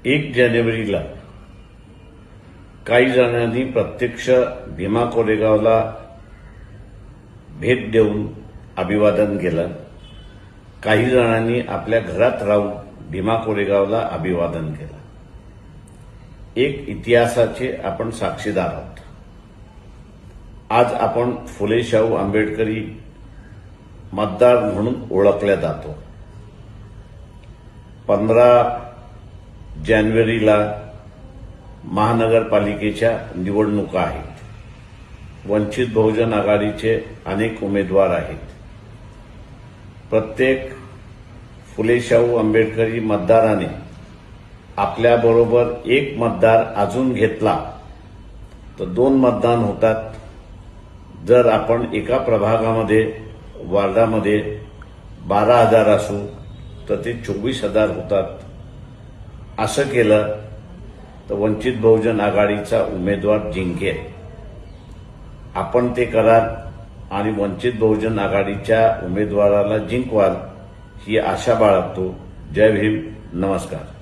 1 जानेवारीला काही जणांनी प्रत्यक्ष भीमा कोरेगावला भेट देऊन अभिवादन केलं. काही जणांनी आपल्या घरात राहून भीमा कोरेगावला अभिवादन केलं. एक इतिहासाचे आपण साक्षीदार आहोत. आज आपण फुले शाहू आंबेडकरी मतदार म्हणून ओळखल्या जातो. 15 जानेवारीला महानगरपालिकेच्या निवडणुका आहेत. वंचित बहुजन आघाडीचे अनेक उमेदवार आहेत. प्रत्येक फुले शाहू आंबेडकरी मतदाराने आपल्याबरोबर एक मतदार अजून घेतला तर 2 मतदान होतात. जर आपण एका प्रभागामध्ये वार्डामध्ये 12,000 असू तर ते 24,000 होतात. असं केलं तर वंचित बहुजन आघाडीचा उमेदवार जिंकेल. आपण ते कराल आणि वंचित बहुजन आघाडीच्या उमेदवाराला जिंकवाल ही आशा बाळगतो. जय भीम. नमस्कार.